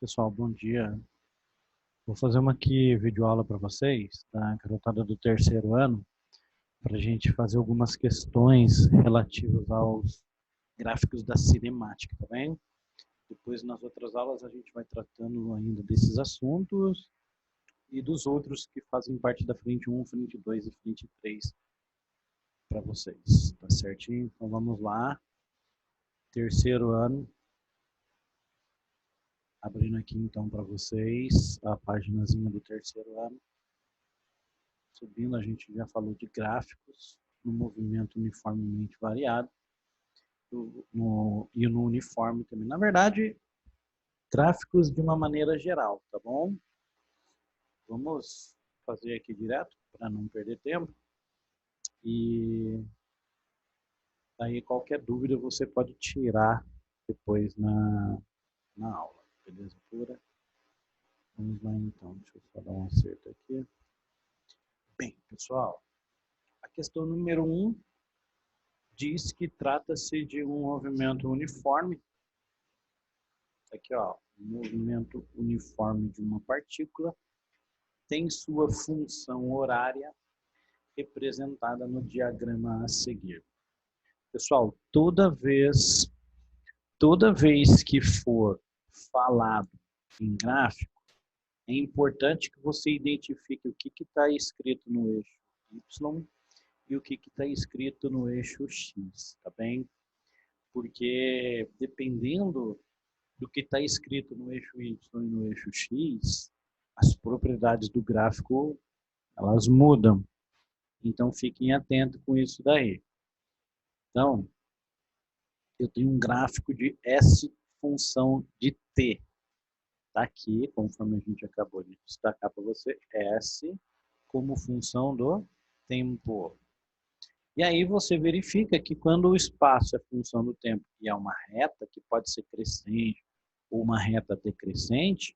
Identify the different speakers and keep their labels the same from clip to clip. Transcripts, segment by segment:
Speaker 1: Pessoal, bom dia. Vou fazer uma aqui videoaula para vocês, da garotada do terceiro ano, para a gente fazer algumas questões relativas aos gráficos da cinemática, tá bem? Depois, nas outras aulas, a gente vai tratando ainda desses assuntos e dos outros que fazem parte da frente 1, frente 2 e frente 3 para vocês, tá certinho? Então, vamos lá. Terceiro ano. Abrindo aqui, então, para vocês a paginazinha do terceiro ano. Subindo, a gente já falou de gráficos no movimento uniformemente variado e no uniforme também. Na verdade, gráficos de uma maneira geral, tá bom? Vamos fazer aqui direto para não perder tempo. E aí qualquer dúvida você pode tirar depois na aula, beleza pura? Vamos lá então, deixa eu só dar um acerto aqui. Bem, pessoal, a questão número 1 diz que trata-se de um movimento uniforme. Aqui, ó, o movimento uniforme de uma partícula tem sua função horária representada no diagrama a seguir. Pessoal, toda vez que for falado em gráfico, é importante que você identifique o que está escrito no eixo Y e o que está escrito no eixo X, tá bem? Porque dependendo do que está escrito no eixo Y e no eixo X, as propriedades do gráfico, elas mudam. Então, fiquem atentos com isso daí. Então, eu tenho um gráfico de S função de T. Está aqui, conforme a gente acabou de destacar para você, S como função do tempo. E aí você verifica que quando o espaço é função do tempo e é uma reta, que pode ser crescente ou uma reta decrescente,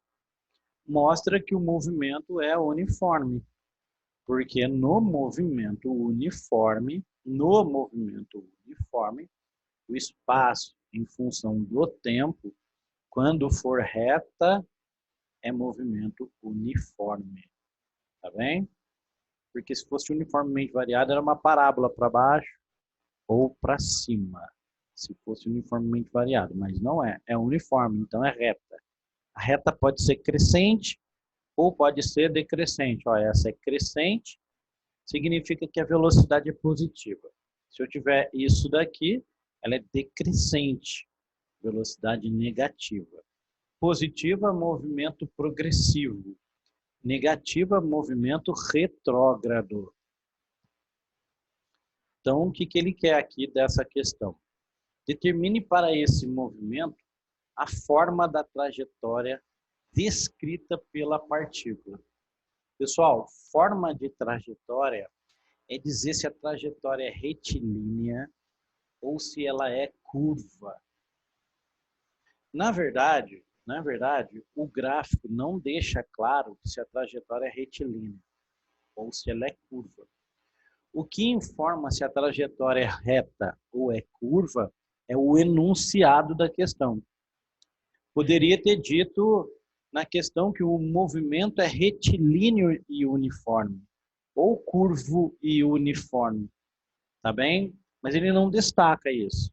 Speaker 1: mostra que o movimento é uniforme. Porque no movimento uniforme, o espaço em função do tempo, quando for reta, é movimento uniforme. Tá bem? Porque se fosse uniformemente variado, era uma parábola para baixo ou para cima. Se fosse uniformemente variado, mas não é. É uniforme, então é reta. A reta pode ser crescente ou pode ser decrescente. Ó, essa é crescente, significa que a velocidade é positiva. Se eu tiver isso daqui, ela é decrescente, velocidade negativa. Positiva, movimento progressivo. Negativa, movimento retrógrado. Então, o que ele quer aqui dessa questão? Determine para esse movimento a forma da trajetória descrita pela partícula. Pessoal, forma de trajetória é dizer se a trajetória é retilínea ou se ela é curva. Na verdade, o gráfico não deixa claro se a trajetória é retilínea ou se ela é curva. O que informa se a trajetória é reta ou é curva é o enunciado da questão. Poderia ter dito na questão que o movimento é retilíneo e uniforme, ou curvo e uniforme, tá bem? Mas ele não destaca isso.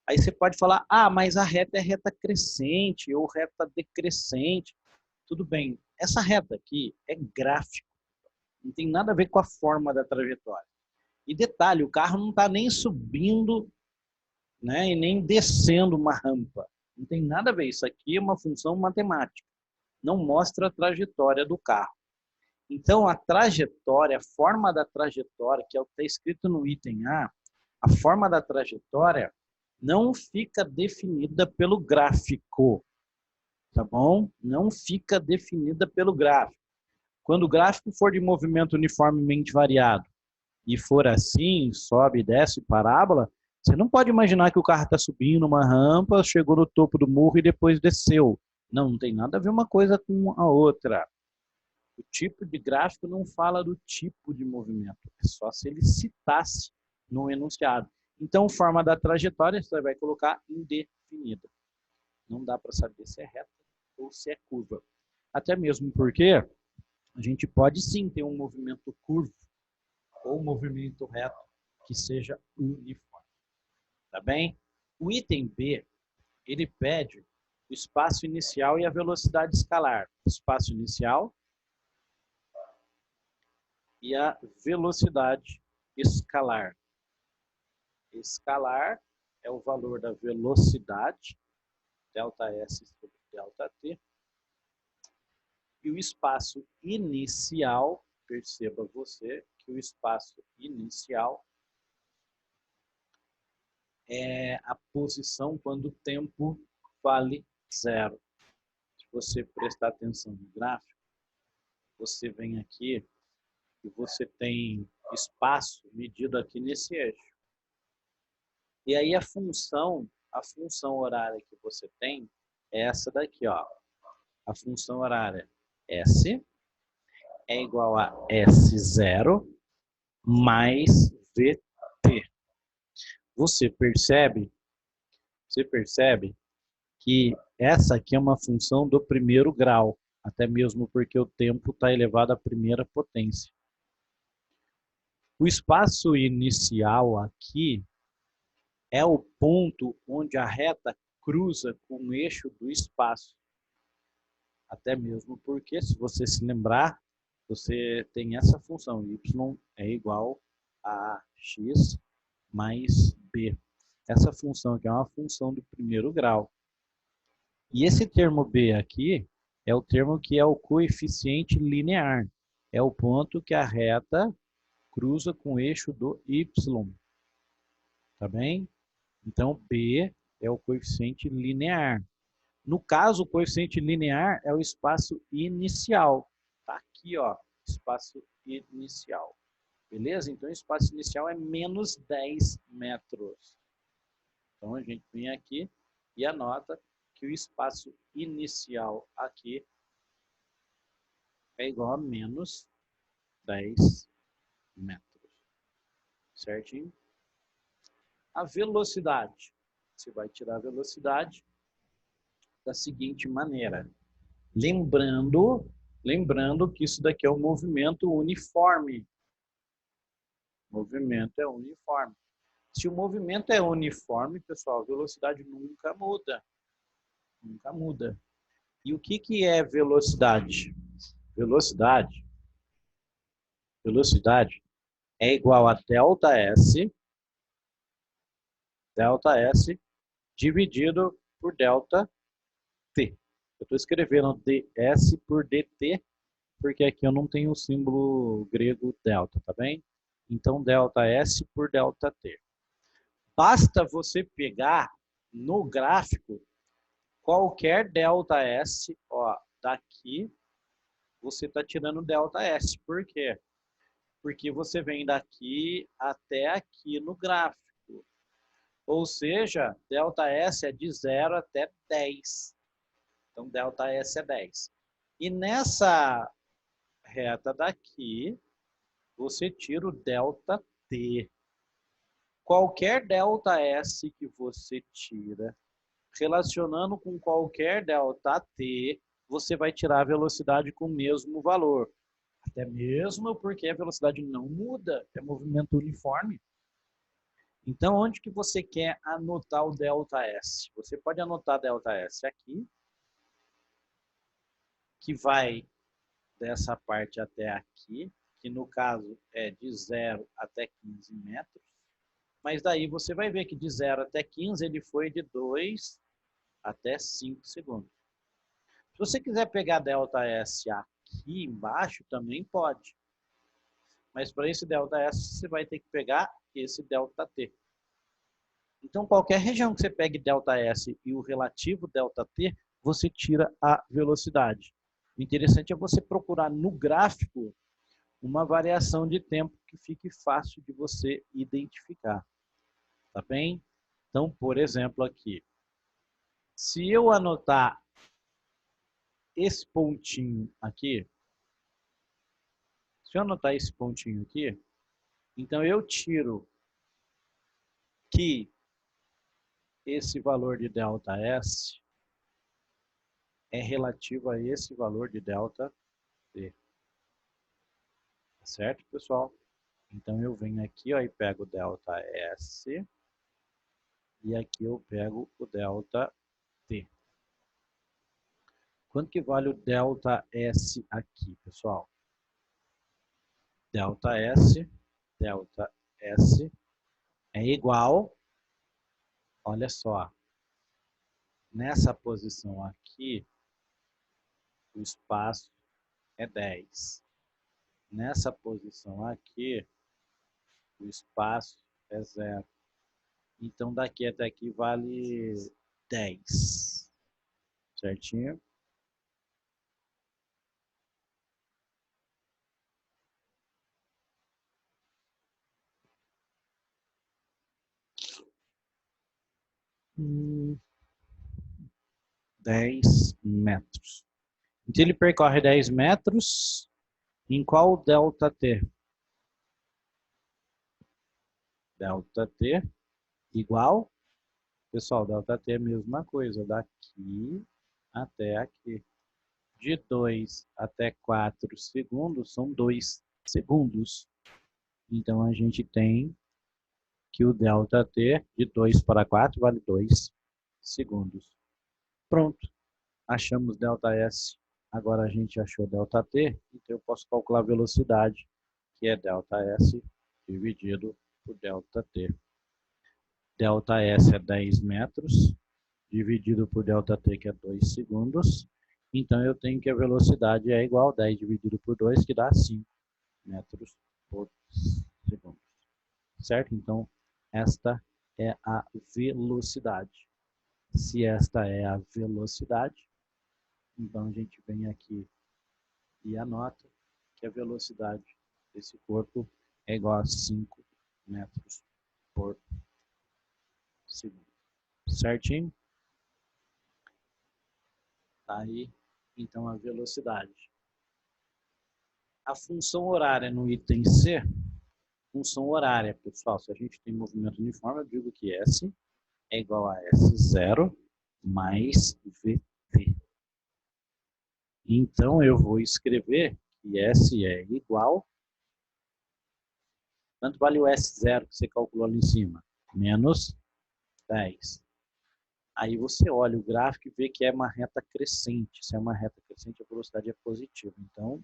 Speaker 1: Aí você pode falar, ah, mas a reta é reta crescente ou reta decrescente. Tudo bem, essa reta aqui é gráfico, não tem nada a ver com a forma da trajetória. E detalhe, o carro não está nem subindo, né, e nem descendo uma rampa. Não tem nada a ver, isso aqui é uma função matemática. Não mostra a trajetória do carro. Então, a trajetória, a forma da trajetória, que é o que está escrito no item A, a forma da trajetória não fica definida pelo gráfico, tá bom? Não fica definida pelo gráfico. Quando o gráfico for de movimento uniformemente variado e for assim, sobe, desce, parábola, você não pode imaginar que o carro está subindo uma rampa, chegou no topo do morro e depois desceu. Não, não tem nada a ver uma coisa com a outra. O tipo de gráfico não fala do tipo de movimento, é só se ele citasse no enunciado. Então, forma da trajetória, você vai colocar indefinida. Não dá para saber se é reta ou se é curva. Até mesmo porque a gente pode sim ter um movimento curvo ou um movimento reto que seja uniforme. Tá bem? O item B, ele pede o espaço inicial e a velocidade escalar. Espaço inicial e a velocidade escalar. Escalar é o valor da velocidade, ΔS sobre ΔT, e o espaço inicial, perceba você que o espaço inicial é a posição quando o tempo vale zero. Se você prestar atenção no gráfico, você vem aqui e você tem espaço medido aqui nesse eixo. E aí a função horária que você tem é essa daqui, ó. A função horária S é igual a S0 mais VT. Você percebe que essa aqui é uma função do primeiro grau, até mesmo porque o tempo está elevado à primeira potência. O espaço inicial aqui é o ponto onde a reta cruza com o eixo do espaço. Até mesmo porque, se você se lembrar, você tem essa função, y é igual a x mais b. Essa função aqui é uma função do primeiro grau. E esse termo b aqui é o termo que é o coeficiente linear. É o ponto que a reta cruza com o eixo do y. Tá bem? Então, b é o coeficiente linear. No caso, o coeficiente linear é o espaço inicial. Tá aqui, ó, espaço inicial. Beleza? Então, o espaço inicial é menos 10 metros. Então, a gente vem aqui e anota que o espaço inicial aqui é igual a menos 10 metros. Certinho? A velocidade. Você vai tirar a velocidade da seguinte maneira. Lembrando que isso daqui é um movimento uniforme. O movimento é uniforme. Se o movimento é uniforme, pessoal, a velocidade nunca muda. Nunca muda. E o que é velocidade? Velocidade é igual a ΔS dividido por ΔT. Eu estou escrevendo ds por dt, porque aqui eu não tenho o símbolo grego delta, tá bem? Então, ΔS por ΔT. Basta você pegar no gráfico qualquer ΔS, ó, daqui você está tirando ΔS. Por quê? Porque você vem daqui até aqui no gráfico. Ou seja, ΔS é de 0 até 10. Então, ΔS é 10. E nessa reta daqui, você tira o ΔT. Qualquer ΔS que você tira, relacionando com qualquer ΔT, você vai tirar a velocidade com o mesmo valor. Até mesmo porque a velocidade não muda, é movimento uniforme. Então, onde que você quer anotar o ΔS? Você pode anotar ΔS aqui, que vai dessa parte até aqui, que no caso é de 0 até 15 metros. Mas daí você vai ver que de 0 até 15 ele foi de 2 até 5 segundos. Se você quiser pegar ΔS aqui embaixo, também pode. Mas para esse ΔS, você vai ter que pegar esse ΔT. Então, qualquer região que você pegue ΔS e o relativo ΔT, você tira a velocidade. O interessante é você procurar no gráfico uma variação de tempo que fique fácil de você identificar. Tá bem? Então, por exemplo, aqui. Se eu anotar esse pontinho aqui, então eu tiro que esse valor de ΔS é relativo a esse valor de delta T. Certo, pessoal? Então, eu venho aqui, ó, e pego o delta S. E aqui eu pego o delta T. Quanto que vale o delta S aqui, pessoal? Delta S é igual, olha só, nessa posição aqui, o espaço é 10. Nessa posição aqui, o espaço é 0. Então, daqui até aqui vale 10. Certinho? Hum, 10 metros. Então, ele percorre 10 metros em qual delta T? Delta T igual, pessoal, delta T é a mesma coisa, daqui até aqui. De 2 até 4 segundos são 2 segundos. Então, a gente tem que o delta T de 2 para 4 vale 2 segundos. Pronto, achamos delta S. Agora a gente achou delta T, então eu posso calcular a velocidade, que é delta S dividido por delta T. Delta S é 10 metros, dividido por delta T, que é 2 segundos. Então, eu tenho que a velocidade é igual a 10 dividido por 2, que dá 5 metros por segundo. Certo? Então, esta é a velocidade. Se esta é a velocidade, então a gente vem aqui e anota que a velocidade desse corpo é igual a 5 metros por segundo. Certinho? Tá aí, então, a velocidade. A função horária no item C, função horária, pessoal, se a gente tem movimento uniforme, eu digo que S é igual a S0 mais VT. Então, eu vou escrever que S é igual, quanto vale o S0 que você calculou ali em cima? Menos 10. Aí você olha o gráfico e vê que é uma reta crescente. Se é uma reta crescente, a velocidade é positiva. Então,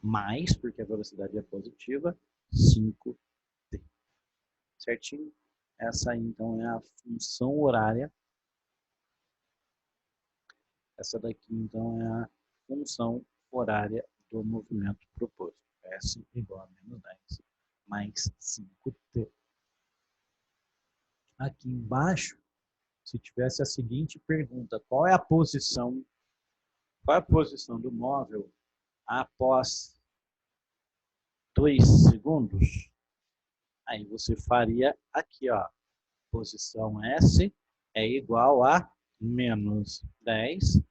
Speaker 1: mais, porque a velocidade é positiva, 5t. Certinho? Essa aí, então, é a função horária. Essa daqui, então, é a função horária do movimento proposto. S igual a menos 10 mais 5t. Aqui embaixo, se tivesse a seguinte pergunta, qual é a posição do móvel após 2 segundos? Aí você faria aqui, ó, posição S é igual a menos 10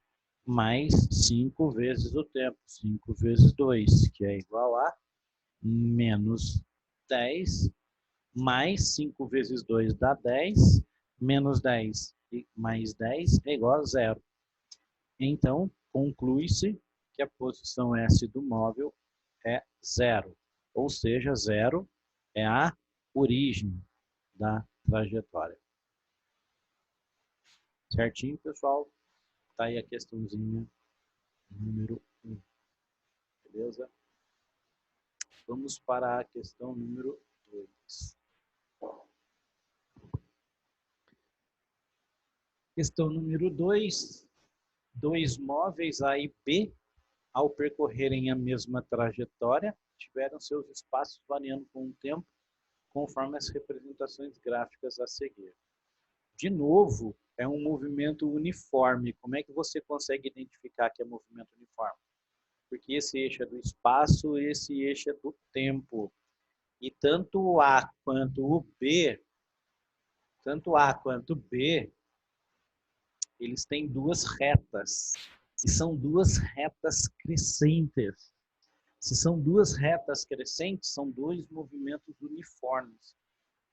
Speaker 1: mais 5 vezes o tempo, 5 vezes 2, que é igual a menos 10, mais 5 vezes 2 dá 10, menos 10 mais 10 é igual a 0. Então, conclui-se que a posição S do móvel é 0, ou seja, 0 é a origem da trajetória. Certinho, pessoal? Tá aí a questãozinha número 1. Beleza? Vamos para a questão número 2. Questão número 2. Dois móveis A e B, ao percorrerem a mesma trajetória, tiveram seus espaços variando com o tempo, conforme as representações gráficas a seguir. De novo, é um movimento uniforme. Como é que você consegue identificar que é movimento uniforme? Porque esse eixo é do espaço, esse eixo é do tempo. E tanto o A quanto o B, eles têm duas retas. E são duas retas crescentes. Se são duas retas crescentes, são dois movimentos uniformes.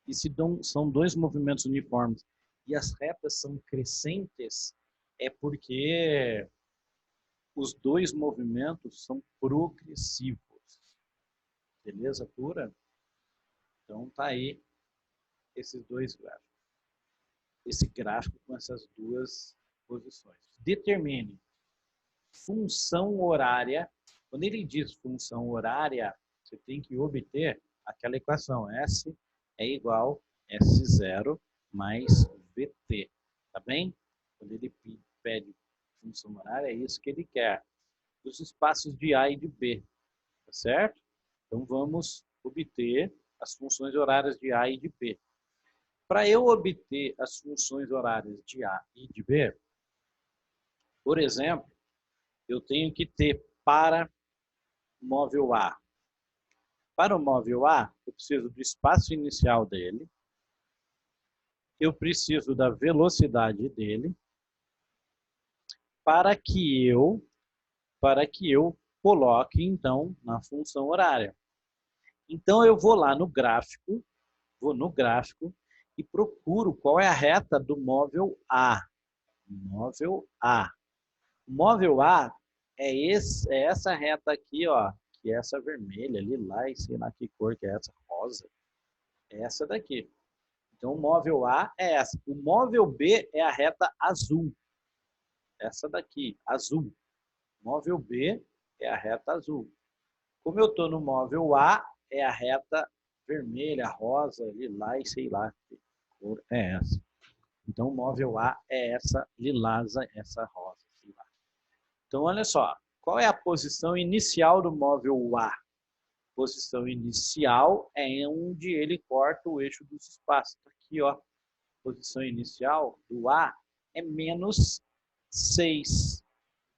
Speaker 1: E se são dois movimentos uniformes e as retas são crescentes, é porque os dois movimentos são progressivos. Beleza pura? Então tá aí esses dois gráficos. Esse gráfico com essas duas posições. Determine função horária. Quando ele diz função horária, você tem que obter aquela equação. S é igual a S0 mais VT. Tá bem? Quando ele pede função horária, é isso que ele quer. Os espaços de A e de B. Tá certo? Então vamos obter as funções horárias de A e de B. Para eu obter as funções horárias de A e de B, por exemplo, eu tenho que ter para o móvel A. Para o móvel A, eu preciso do espaço inicial dele, eu preciso da velocidade dele, para que eu coloque, então, na função horária. Então, eu vou lá no gráfico, e procuro qual é a reta do móvel A. Móvel A. O móvel A é essa reta aqui, ó, que é essa vermelha, lilás, sei lá que cor que é essa, rosa. É essa daqui. Então, o móvel A é essa. O móvel B é a reta azul. Essa daqui, azul. O móvel B é a reta azul. Como eu estou no móvel A, é a reta vermelha, rosa, lilás, sei lá que cor é essa. Então, o móvel A é essa lilasa, essa rosa, sei lá. Então, olha só. Qual é a posição inicial do móvel A? Posição inicial é onde ele corta o eixo dos espaços. Aqui, ó. Posição inicial do A é menos 6.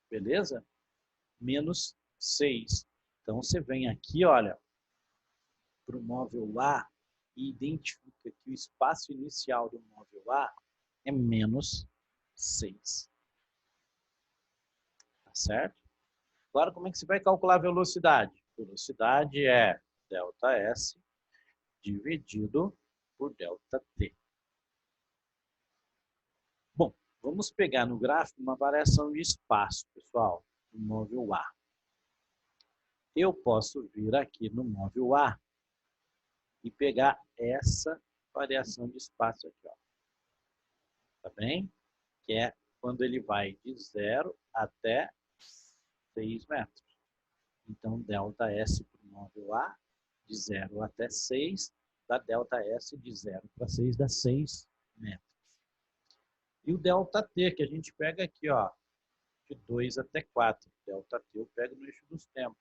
Speaker 1: Beleza? Menos 6. Então, você vem aqui, olha, para o móvel A e identifica que o espaço inicial do móvel A é menos 6. Tá certo? Agora, como é que você vai calcular a velocidade? Velocidade é ΔS dividido por ΔT. Bom, vamos pegar no gráfico uma variação de espaço, pessoal, no móvel A. Eu posso vir aqui no móvel A e pegar essa variação de espaço aqui, ó. Tá bem? Que é quando ele vai de 0 até 6 metros. Então, ΔS para o móvel A, de 0 até 6, dá ΔS de 0 para 6, dá 6 metros. E o ΔT, que a gente pega aqui, ó, de 2 até 4. ΔT eu pego no eixo dos tempos.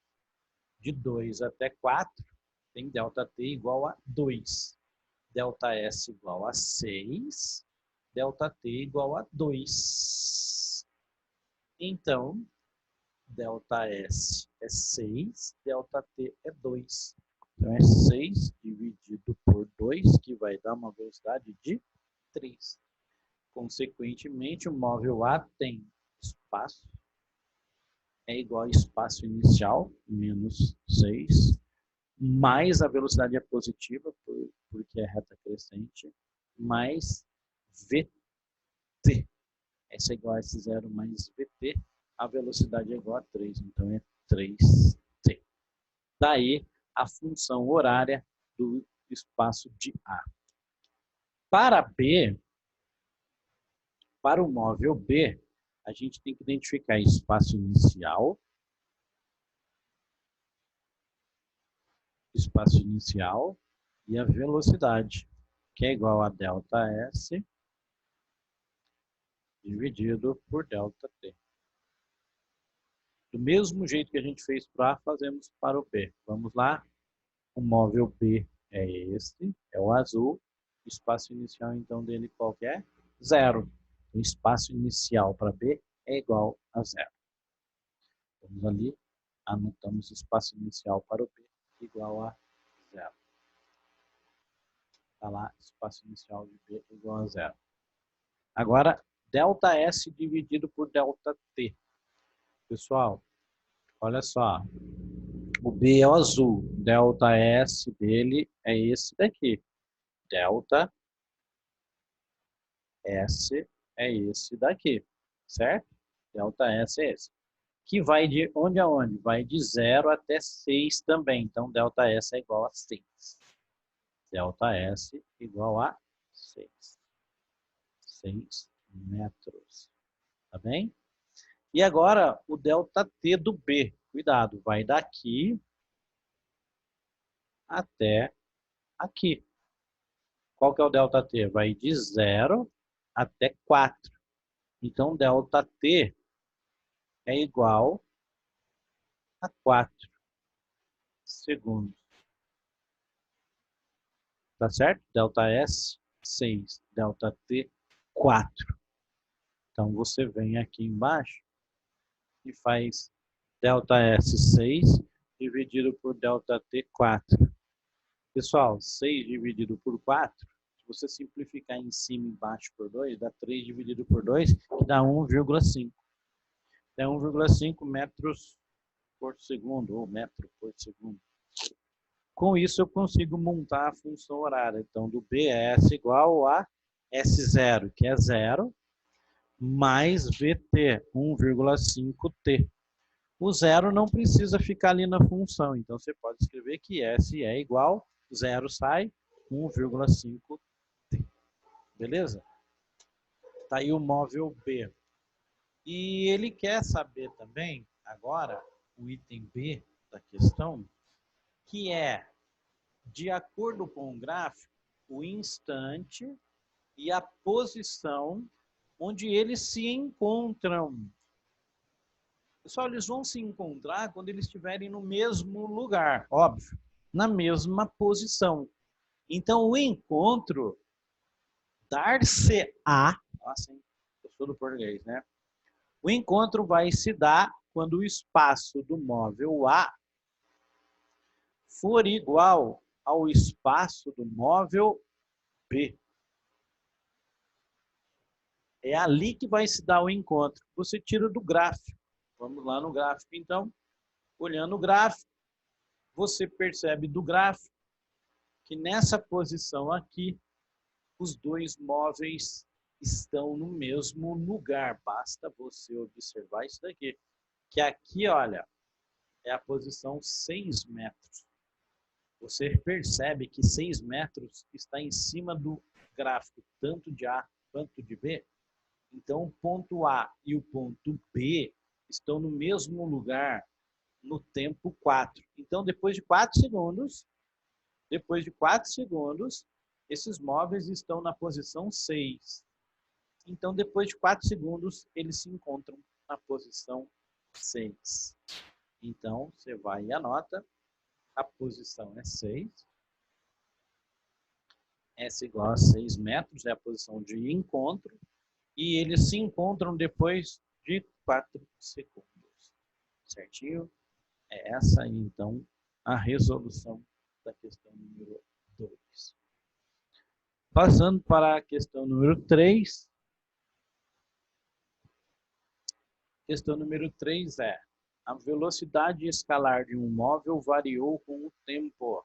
Speaker 1: De 2 até 4, tem ΔT igual a 2. ΔS igual a 6. ΔT igual a 2. Então, ΔS é 6, ΔT é 2. Então, é 6 dividido por 2, que vai dar uma velocidade de 3. Consequentemente, o móvel A tem espaço, é igual a espaço inicial, menos 6, mais a velocidade é positiva, porque é reta crescente, mais VT. Essa é igual a S0 mais VT, a velocidade é igual a 3, então é 3T. Daí a função horária do espaço de A. Para B, para o móvel B, a gente tem que identificar espaço inicial, e a velocidade, que é igual a ΔS dividido por ΔT. Do mesmo jeito que a gente fez para A, fazemos para o B. Vamos lá? O móvel B é esse, é o azul. O espaço inicial, então, dele qual que é? 0. O espaço inicial para B é igual a 0. Vamos ali, anotamos o espaço inicial para o B igual a 0. Está lá, espaço inicial de B igual a 0. Agora, ΔS dividido por ΔT. Pessoal, olha só. O B é o azul. ΔS dele é esse daqui. ΔS é esse daqui. Certo? ΔS é esse. que vai de onde a onde? Vai de 0 até 6 também. Então, ΔS é igual a 6. ΔS igual a 6. 6 metros. Tá bem? E agora, o ΔT do B. Cuidado, vai daqui até aqui. Qual que é o ΔT? Vai de 0 até 4. Então, ΔT é igual a 4 segundos. Tá certo? ΔS, 6. ΔT, 4. Então, você vem aqui embaixo e faz ΔS 6 dividido por ΔT 4. Pessoal, 6 dividido por 4, se você simplificar em cima e embaixo por 2, dá 3 dividido por 2, que dá 1,5. É 1,5 metros por segundo, ou metro por segundo. Com isso, eu consigo montar a função horária. Então, do BS igual a S0, que é 0, mais VT, 1,5T. O 0 não precisa ficar ali na função. Então, você pode escrever que S é igual, 0 sai, 1,5T. Beleza? Está aí o móvel B. E ele quer saber também, agora, o item B da questão, que é, de acordo com o gráfico, o instante e a posição onde eles se encontram. Pessoal, eles vão se encontrar quando eles estiverem no mesmo lugar, óbvio, na mesma posição. Então, o encontro dar-se-á, nossa, hein? Eu sou do português, né? O encontro vai se dar quando o espaço do móvel A for igual ao espaço do móvel B. É ali que vai se dar o encontro. Você tira do gráfico. Vamos lá no gráfico, então. Olhando o gráfico, você percebe do gráfico que nessa posição aqui, os dois móveis estão no mesmo lugar. Basta você observar isso daqui. Que aqui, olha, é a posição 6 metros. Você percebe que 6 metros está em cima do gráfico, tanto de A quanto de B. Então, o ponto A e o ponto B estão no mesmo lugar no tempo 4. Então, depois de 4 segundos, esses móveis estão na posição 6. Então, depois de 4 segundos, eles se encontram na posição 6. Então, você vai e anota. A posição é 6. S igual a 6 metros, é a posição de encontro. E eles se encontram depois de 4 segundos. Certinho? É essa aí, então, a resolução da questão número 2. Passando para a questão número 3. Questão número 3 é: a velocidade escalar de um móvel variou com o tempo,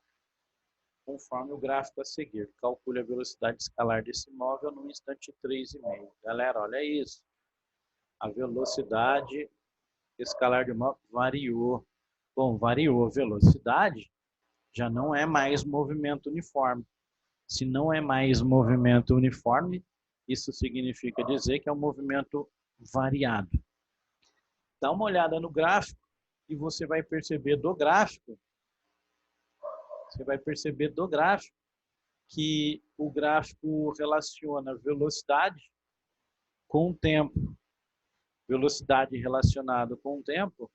Speaker 1: conforme o gráfico a seguir. Calcule a velocidade escalar desse móvel no instante 3,5. Galera, olha isso. A velocidade escalar de um móvel variou. Bom, variou a velocidade, já não é mais movimento uniforme. Se não é mais movimento uniforme, isso significa dizer que é um movimento variado. Dá uma olhada no gráfico e você vai perceber do gráfico, que o gráfico relaciona velocidade com o tempo. Velocidade relacionada com o tempo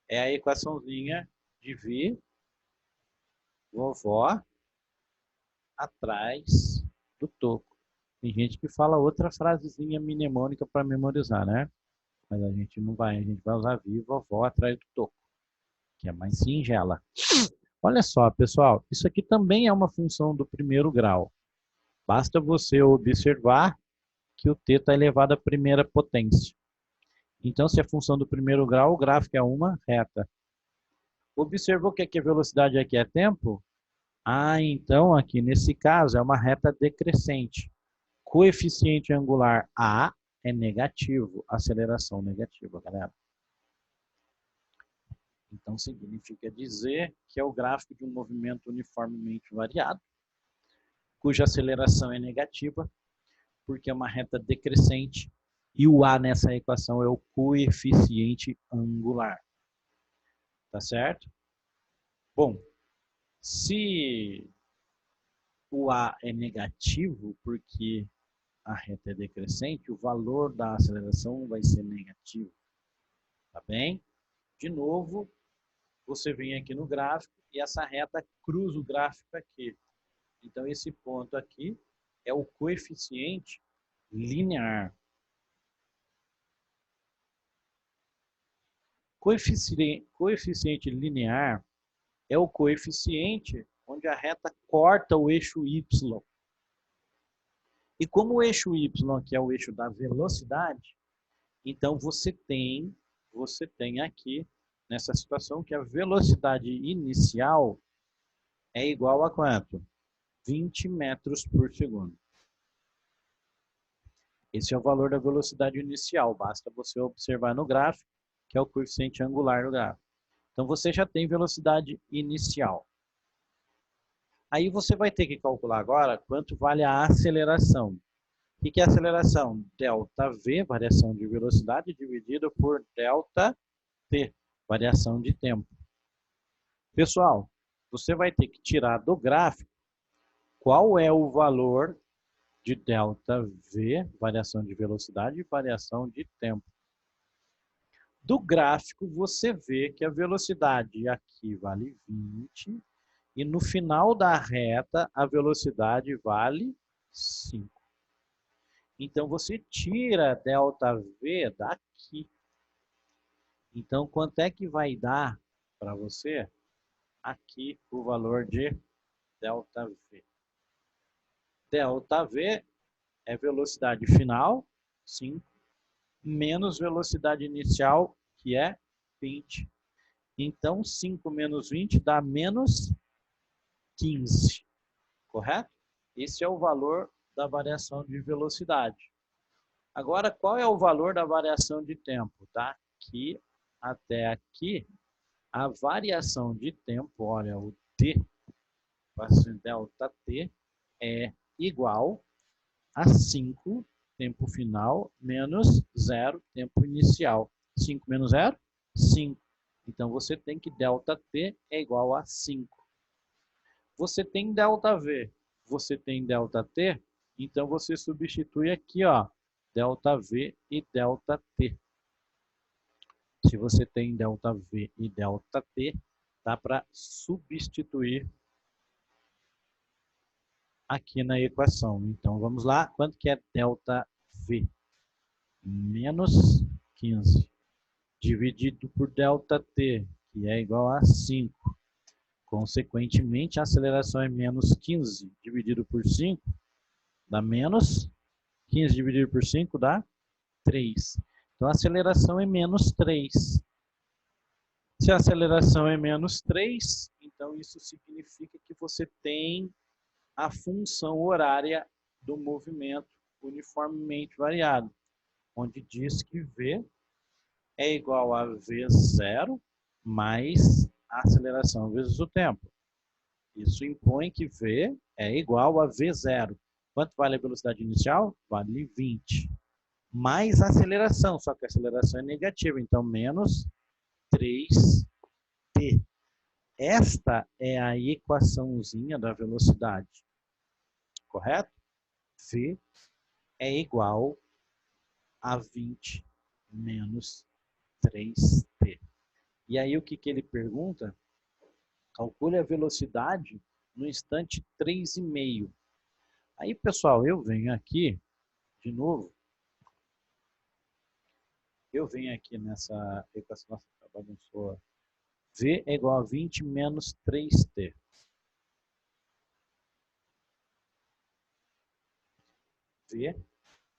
Speaker 1: é a equaçãozinha de V, vovó, atrás do toco. Tem gente que fala outra frasezinha mnemônica para memorizar, né? Mas a gente não vai, a gente vai usar V, vovó, atrás do toco, que é mais singela. Olha só, pessoal, isso aqui também é uma função do primeiro grau. Basta você observar que o t está elevado à primeira potência. Então, se é função do primeiro grau, o gráfico é uma reta. Observou que aqui a velocidade aqui é tempo? Ah, então aqui nesse caso é uma reta decrescente. Coeficiente angular A é negativo, aceleração negativa, galera. Então, significa dizer que é o gráfico de um movimento uniformemente variado, cuja aceleração é negativa, porque é uma reta decrescente, e o A nessa equação é o coeficiente angular. Tá certo? Bom, se o A é negativo, porque a reta é decrescente, o valor da aceleração vai ser negativo. Tá bem? De novo, você vem aqui no gráfico e essa reta cruza o gráfico aqui. Então, esse ponto aqui é o coeficiente linear. Coeficiente linear é o coeficiente onde a reta corta o eixo Y. E como o eixo Y aqui é o eixo da velocidade, então você tem aqui, nessa situação, que a velocidade inicial é igual a quanto? 20 metros por segundo. Esse é o valor da velocidade inicial, basta você observar no gráfico, que é o coeficiente angular do gráfico. Então, você já tem velocidade inicial. Aí você vai ter que calcular agora quanto vale a aceleração. O que é a aceleração? ΔV, variação de velocidade, dividido por ΔT, variação de tempo. Pessoal, você vai ter que tirar do gráfico qual é o valor de ΔV, variação de velocidade e variação de tempo. Do gráfico, você vê que a velocidade aqui vale 20 e no final da reta a velocidade vale 5. Então, você tira ΔV daqui. Então, quanto é que vai dar para você aqui o valor de ΔV? ΔV é velocidade final, 5, menos velocidade inicial, que é 20. Então, 5 menos 20 dá menos 15, correto? Esse é o valor da variação de velocidade. Agora, qual é o valor da variação de tempo? Daqui até aqui, a variação de tempo, olha, o T, ΔT, é igual a 5, tempo final, menos 0, tempo inicial. 5 menos 0, 5. Então, você tem que ΔT é igual a 5. Você tem ΔV, você tem ΔT, então você substitui aqui, ó, ΔV e ΔT. Se você tem ΔV e ΔT, dá para substituir aqui na equação. Então, vamos lá. Quanto que é ΔV? Menos 15. Dividido por ΔT, que é igual a 5. Consequentemente, a aceleração é menos 15 dividido por 5, dá menos 15 dividido por 5 dá 3. Então, a aceleração é menos 3. Se a aceleração é menos 3, então isso significa que você tem a função horária do movimento uniformemente variado, onde diz que V é igual a V0 mais a aceleração vezes o tempo. Isso impõe que V é igual a V0. Quanto vale a velocidade inicial? Vale 20. Mais a aceleração, só que a aceleração é negativa, então menos 3t. Esta é a equaçãozinha da velocidade, correto? V é igual a 20 menos 3t. E aí o que ele pergunta? Calcule a velocidade no instante 3,5. Aí, pessoal, eu venho aqui, de novo, eu venho aqui nessa equação, nossa, bagunçou. V é igual a 20 menos 3t. V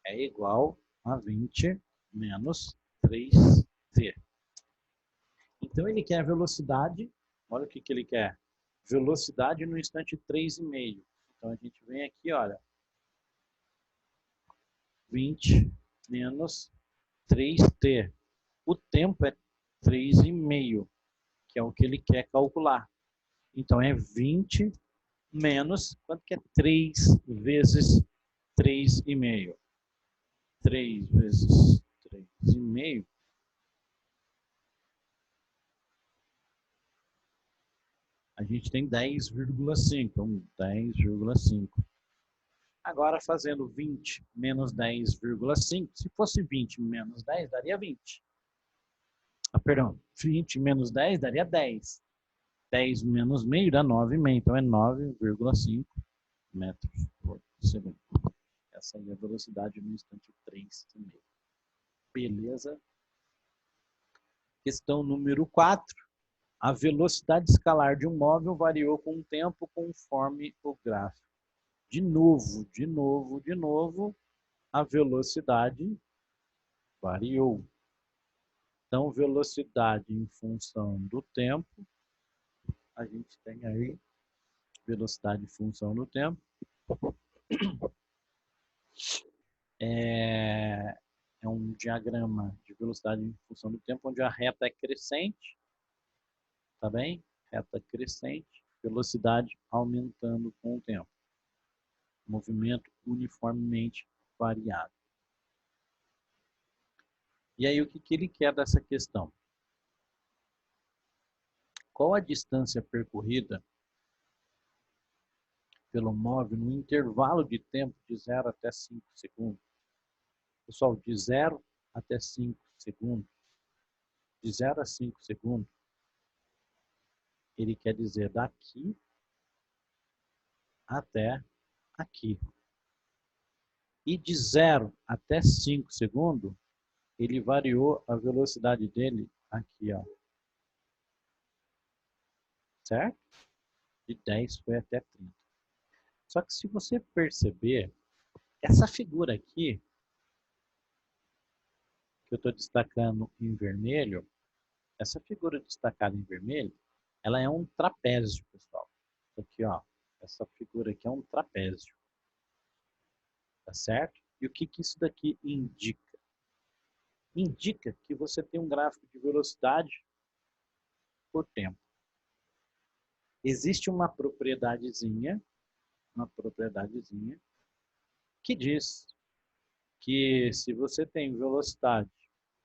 Speaker 1: é igual a 20 menos 3t. Então, ele quer a velocidade, olha o que ele quer. Velocidade no instante 3,5. Então, a gente vem aqui, olha. 20 menos 3t. O tempo é 3,5. que é o que ele quer calcular. Então, é 20 menos, quanto que é? 3 vezes 3,5. 3 vezes 3,5. A gente tem 10,5. Então, 10,5. Agora, fazendo 20 menos 10,5. Se fosse 20 menos 10, daria 20. Perdão. 20 menos 10 daria 10. 10 menos meio dá 9,5. Então, é 9,5 metros por segundo. Essa aí é a velocidade no instante 3,5. Beleza? Questão número 4. A velocidade escalar de um móvel variou com o tempo conforme o gráfico. De novo, a velocidade variou. Então, velocidade em função do tempo, a gente tem aí velocidade em função do tempo. É um diagrama de velocidade em função do tempo, onde a reta é crescente, tá bem? Reta crescente, velocidade aumentando com o tempo. Movimento uniformemente variado. E aí, o que ele quer dessa questão? Qual a distância percorrida pelo móvel no intervalo de tempo de 0 até 5 segundos? Pessoal, de 0 até 5 segundos, de 0 a 5 segundos, ele quer dizer daqui até aqui. E de 0 até 5 segundos, ele variou a velocidade dele aqui, ó. Certo? De 10 foi até 30. Só que se você perceber, essa figura aqui, que eu estou destacando em vermelho, essa figura destacada em vermelho, ela é um trapézio, pessoal. Aqui, ó, essa figura aqui é um trapézio. Tá certo? E o que isso daqui indica? Indica que você tem um gráfico de velocidade por tempo. Existe uma propriedadezinha que diz que se você tem velocidade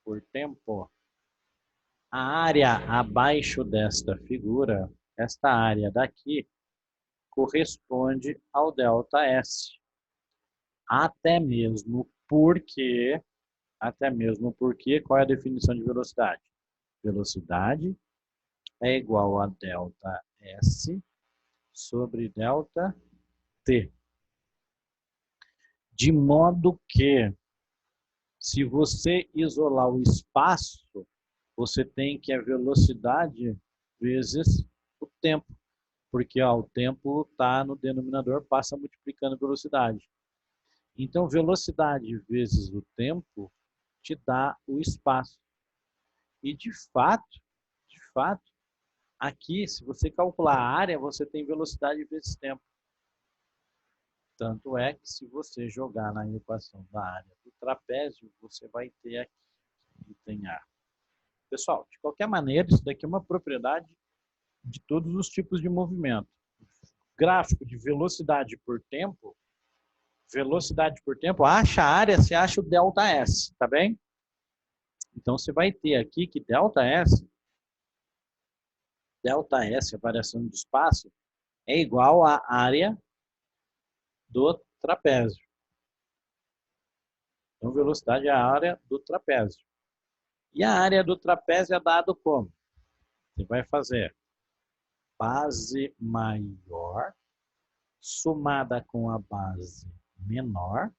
Speaker 1: por tempo, a área abaixo desta figura, esta área daqui, corresponde ao ΔS. Até mesmo porque, qual é a definição de velocidade? Velocidade é igual a ΔS sobre ΔT. De modo que, se você isolar o espaço, você tem que a velocidade vezes o tempo. Porque ó, o tempo está no denominador, passa multiplicando a velocidade. Então, velocidade vezes o tempo te dá o espaço. E de fato, aqui, se você calcular a área, você tem velocidade vezes tempo. Tanto é que se você jogar na equação da área do trapézio, você vai ter aqui que tem A. Pessoal, de qualquer maneira, isso daqui é uma propriedade de todos os tipos de movimento. Gráfico de velocidade por tempo, acha a área, você acha o ΔS, tá bem? Então, você vai ter aqui que ΔS, a variação de espaço, é igual à área do trapézio. Então, velocidade é a área do trapézio. E a área do trapézio é dado como? Você vai fazer base maior somada com a base menor.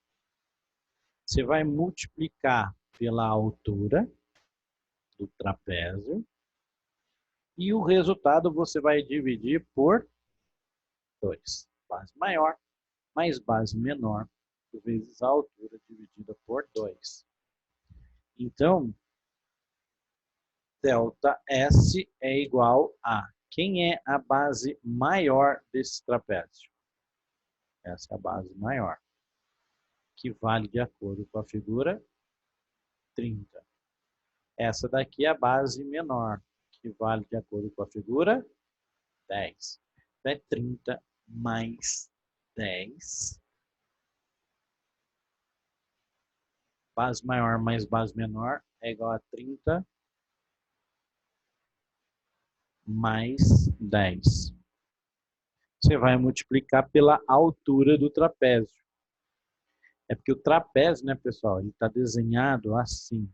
Speaker 1: Você vai multiplicar pela altura do trapézio. E o resultado você vai dividir por 2. Base maior mais base menor vezes a altura dividida por 2. Então, ΔS é igual a quem é a base maior desse trapézio? Essa é a base maior, que vale de acordo com a figura 30. Essa daqui é a base menor, que que vale de acordo com a figura 10. Então, é 30 mais 10. Base maior mais base menor é igual a 30 mais 10. Você vai multiplicar pela altura do trapézio. É porque o trapézio, né, pessoal, ele está desenhado assim.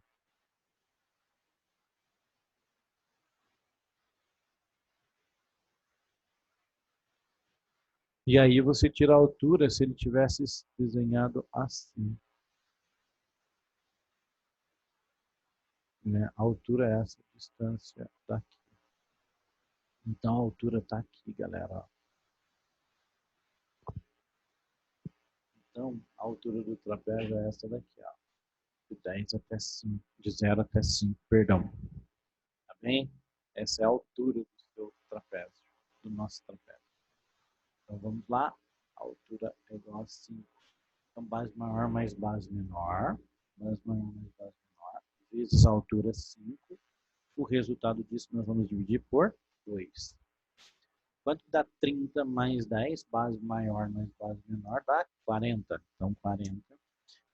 Speaker 1: E aí você tira a altura se ele tivesse desenhado assim. Né? A altura é essa distância daqui. Então a altura está aqui, galera. Então a altura do trapézio é essa daqui, ó. De 10 até 5, de 0 até 5, perdão. Tá bem? Essa é a altura do seu trapézio, do nosso trapézio. Então vamos lá. A altura é igual a 5. Então base maior mais base menor. Base maior mais base menor. Vezes a altura 5. O resultado disso nós vamos dividir por 2. Quanto dá 30 mais 10? Base maior mais base menor dá 40. Então 40.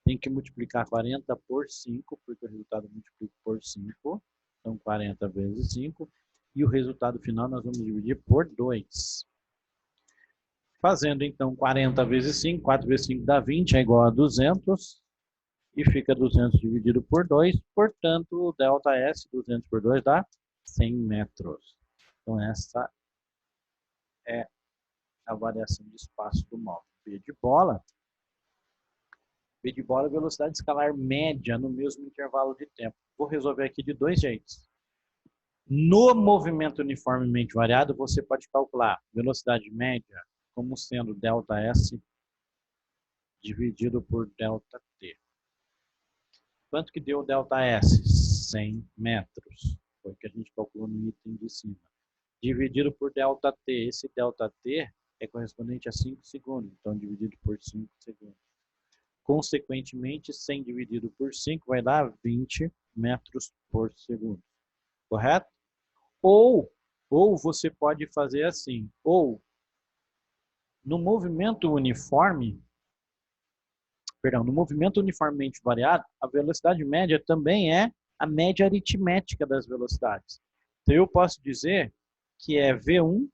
Speaker 1: Tem que multiplicar 40 por 5, porque o resultado multiplica por 5. Então 40 vezes 5. E o resultado final nós vamos dividir por 2. Fazendo então 40 vezes 5, 4 vezes 5 dá 20, é igual a 200. E fica 200 dividido por 2. Portanto, o delta S, 200 por 2 dá 100 metros. Então essa é a variação de espaço do móvel. B de bola. B de bola é velocidade escalar média no mesmo intervalo de tempo. Vou resolver aqui de dois jeitos. No movimento uniformemente variado, você pode calcular velocidade média como sendo ΔS dividido por ΔT. Quanto que deu ΔS? 100 metros. Foi o que a gente calculou no item de cima. Dividido por ΔT. Esse ΔT é correspondente a 5 segundos. Então, dividido por 5 segundos. Consequentemente, 100 dividido por 5 vai dar 20 metros por segundo. Correto? Ou você pode fazer assim. Ou, no movimento uniforme, no movimento uniformemente variado, a velocidade média também é a média aritmética das velocidades. Então, eu posso dizer que é V1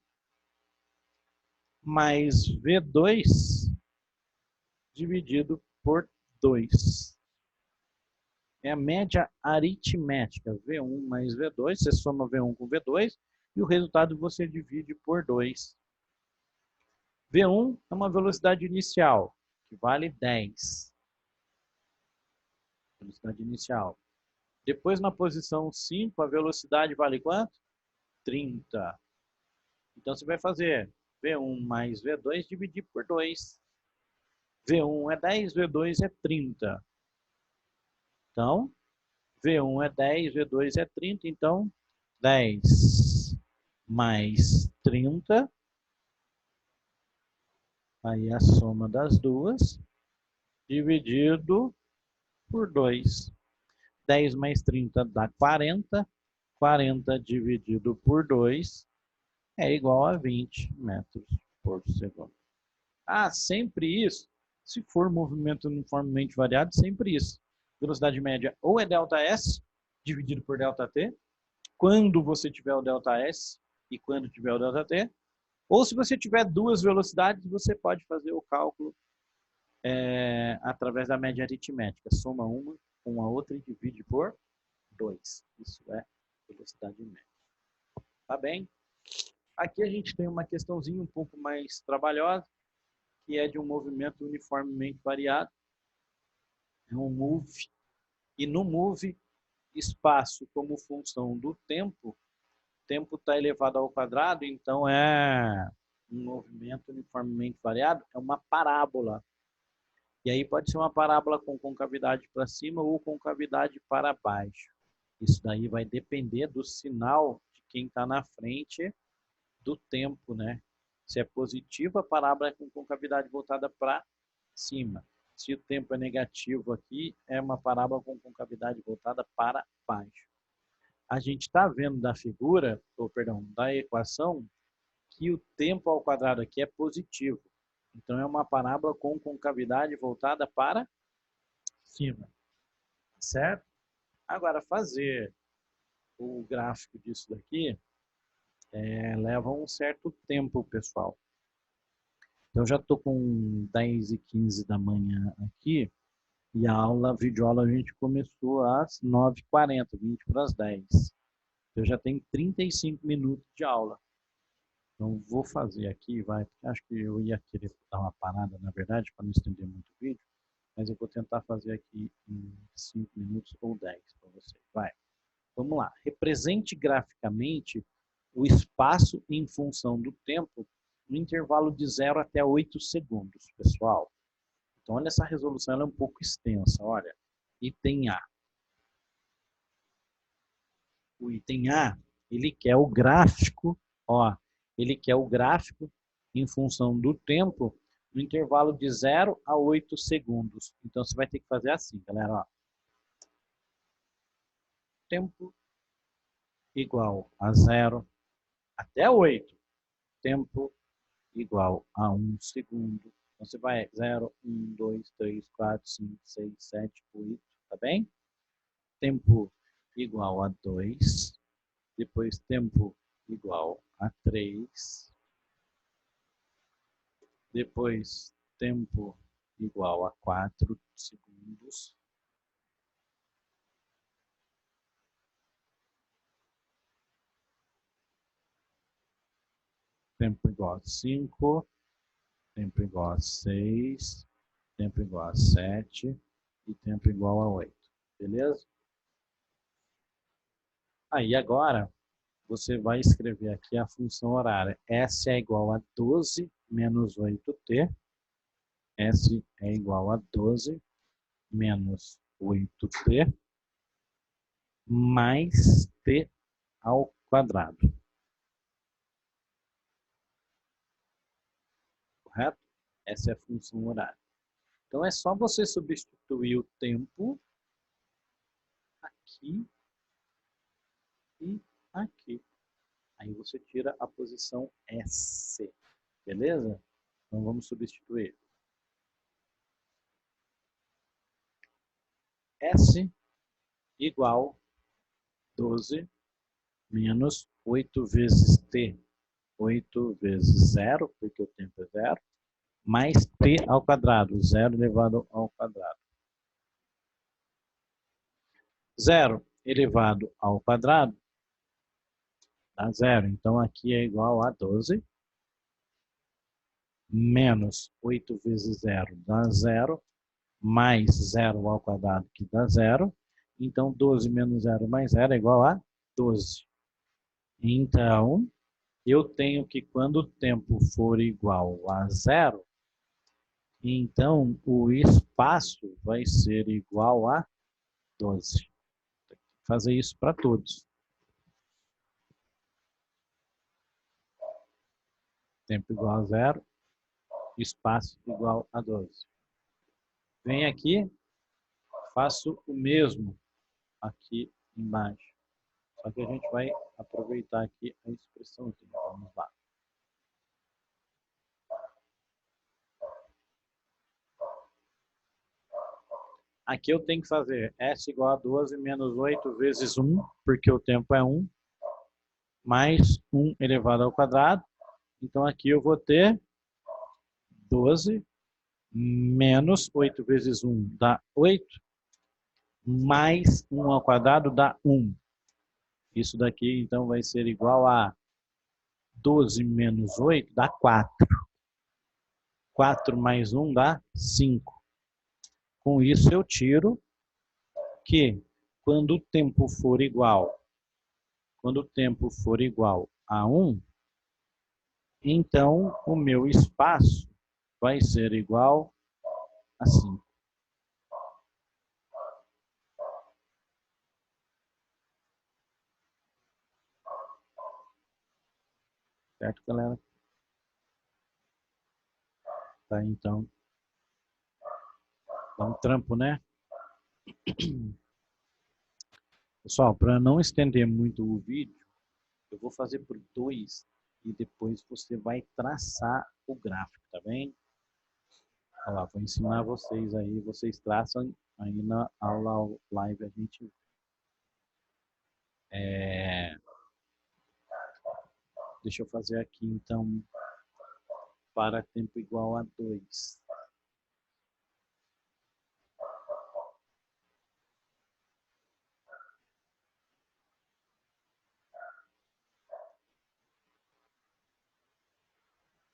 Speaker 1: mais V2 dividido por 2. É a média aritmética, V1 mais V2, você soma V1 com V2 e o resultado você divide por 2. V1 é uma velocidade inicial, que vale 10. Velocidade inicial. Depois, na posição 5, a velocidade vale quanto? 30. Então, você vai fazer V1 mais V2 dividir por 2. V1 é 10, V2 é 30. Então, V1 é 10, V2 é 30. Então, 10 mais 30. Aí a soma das duas, dividido por 2. 10 mais 30 dá 40. 40 dividido por 2 é igual a 20 metros por segundo. Ah, sempre isso. Se for movimento uniformemente variado, sempre isso. Velocidade média ou é ΔS dividido por ΔT, quando você tiver o ΔS e quando tiver o ΔT. Ou se você tiver duas velocidades, você pode fazer o cálculo através da média aritmética. Soma uma com a outra e divide por 2. Isso é velocidade média. Tá bem? Aqui a gente tem uma questãozinha um pouco mais trabalhosa, que é de um movimento uniformemente variado. É um move. E no move, espaço como função do tempo está elevado ao quadrado, então é um movimento uniformemente variado, é uma parábola. E aí pode ser uma parábola com concavidade para cima ou concavidade para baixo. Isso daí vai depender do sinal de quem está na frente do tempo, né? Se é positivo, a parábola é com concavidade voltada para cima. Se o tempo é negativo aqui, é uma parábola com concavidade voltada para baixo. a gente está vendo da figura, ou perdão, da equação, que o tempo ao quadrado aqui é positivo. Então, é uma parábola com concavidade voltada para cima, certo? Agora, fazer o gráfico disso daqui leva um certo tempo, pessoal. Então, já estou com 10h15 da manhã aqui, e a videoaula a gente começou às 9h40, 20 para as 10. Eu já tenho 35 minutos de aula. Então, vou fazer aqui, acho que eu ia querer dar uma parada, na verdade, para não estender muito o vídeo, mas eu vou tentar fazer aqui em 5 minutos ou 10 para vocês. Vamos lá. Represente graficamente o espaço em função do tempo no intervalo de 0 até 8 segundos, pessoal. Então, olha, essa resolução ela é um pouco extensa. Olha, item A. O item A, ele quer o gráfico, ó, ele quer o gráfico em função do tempo no intervalo de 0 a 8 segundos. Então, você vai ter que fazer assim, galera. Ó. Tempo igual a 0 até 8. Tempo igual a 1 segundo. Então, você vai 0, 1, 2, 3, 4, 5, 6, 7, 8, tá bem? Tempo igual a 2. Depois, tempo igual a 3. Depois, tempo igual a 4 segundos. Tempo igual a 5. Tempo igual a 6. Tempo igual a 7. E tempo igual a 8. Beleza? Aí, agora, você vai escrever aqui a função horária. S é igual a 12 menos 8t. S é igual a 12 menos 8t mais t ao quadrado. Correto? Essa é a função horária. Então, é só você substituir o tempo aqui e aqui. Aí você tira a posição S. Beleza? Então, vamos substituir. S igual 12 menos 8 vezes t. 8 vezes 0, porque o tempo é 0, mais t ao quadrado. 0 elevado ao quadrado. 0 elevado ao quadrado dá 0. Então, aqui é igual a 12 menos 8 vezes 0 dá 0, mais 0 ao quadrado que dá 0. Então, 12 menos 0 mais 0 é igual a 12. Então, eu tenho que quando o tempo for igual a 0, então o espaço vai ser igual a 12. Vou fazer isso para todos. Tempo igual a 0, espaço igual a 12. Venho aqui, faço o mesmo aqui embaixo. Só que a gente vai aproveitar aqui a expressãozinha. Vamos lá. Aqui eu tenho que fazer S igual a 12 menos 8 vezes 1, porque o tempo é 1, mais 1 elevado ao quadrado. Então aqui eu vou ter 12 menos 8 vezes 1 dá 8, mais 1 ao quadrado dá 1. Isso daqui então vai ser igual a 12 menos 8 dá 4. 4 mais 1 dá 5. Com isso eu tiro que quando o tempo for igual a 1, então o meu espaço vai ser igual a 5. Certo, galera? Tá, então, dá um trampo, né? Pessoal, para não estender muito o vídeo, eu vou fazer por 2 e depois você vai traçar o gráfico, tá bem? Olha lá, vou ensinar vocês aí, vocês traçam aí na aula live a gente deixa eu fazer aqui então para tempo igual a 2.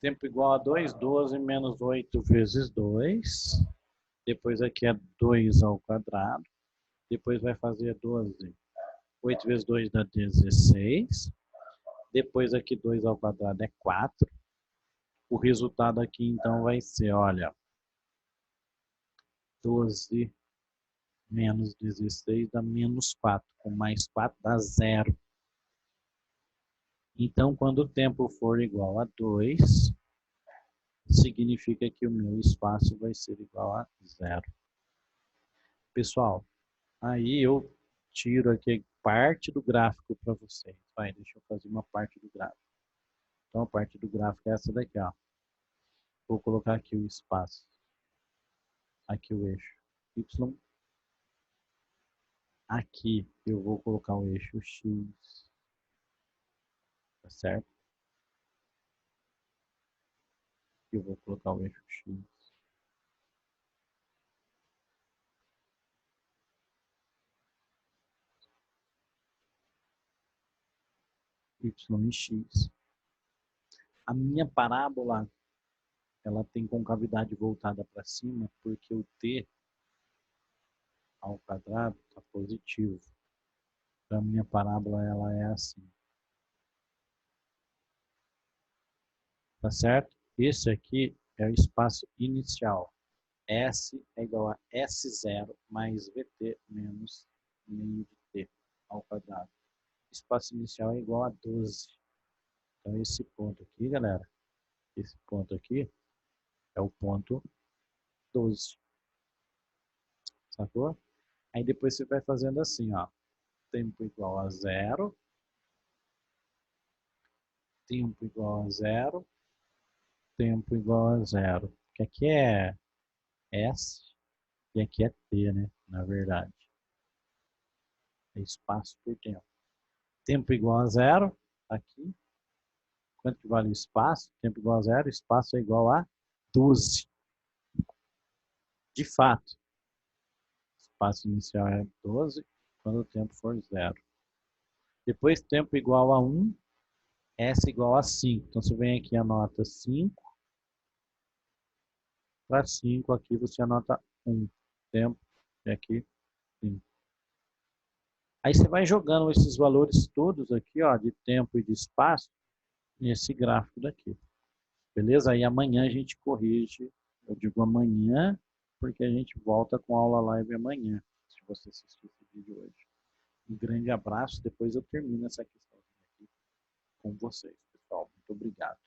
Speaker 1: Tempo igual a 2, 12 menos 8 vezes 2. Depois aqui é 2 ao quadrado. Depois vai fazer 12. 8 vezes 2 dá 16. Depois aqui 2 ao quadrado é 4. O resultado aqui então vai ser, olha, 12 menos 16 dá menos 4. Com mais 4 dá 0. Então, quando o tempo for igual a 2, significa que o meu espaço vai ser igual a 0. Pessoal, aí eu tiro aqui parte do gráfico para vocês. Vai, deixa eu fazer uma parte do gráfico. Então, a parte do gráfico é essa daqui, ó. Vou colocar aqui o espaço. Aqui o eixo Y. Aqui eu vou colocar o eixo X. Tá certo? Eu vou colocar o eixo X. Y e X. A minha parábola, ela tem concavidade voltada para cima, porque o t ao quadrado está positivo. Então, a minha parábola ela é assim. Tá certo? Esse aqui é o espaço inicial. S é igual a S0 mais VT menos meio de T ao quadrado. Espaço inicial é igual a 12. Então, esse ponto aqui, galera, esse ponto aqui é o ponto 12. Sacou? Aí depois você vai fazendo assim, ó. Tempo igual a 0. Tempo igual a 0. Tempo igual a 0. Que aqui é S e aqui é T, né? Na verdade. É espaço por tempo. Tempo igual a 0. Aqui. Quanto que vale o espaço? Tempo igual a 0. Espaço é igual a 12. De fato. Espaço inicial é 12 quando o tempo for 0. Depois, tempo igual a 1. S igual a 5. Então, você vem aqui e anota 5. Para 5, aqui você anota 1. Tempo. E aqui, 5. Aí você vai jogando esses valores todos aqui, ó, de tempo e de espaço, nesse gráfico daqui. Beleza? Aí amanhã a gente corrige. Eu digo amanhã, porque a gente volta com a aula live amanhã, se você assistir esse vídeo hoje. Um grande abraço. Depois eu termino essa questão aqui com vocês, pessoal. Muito obrigado.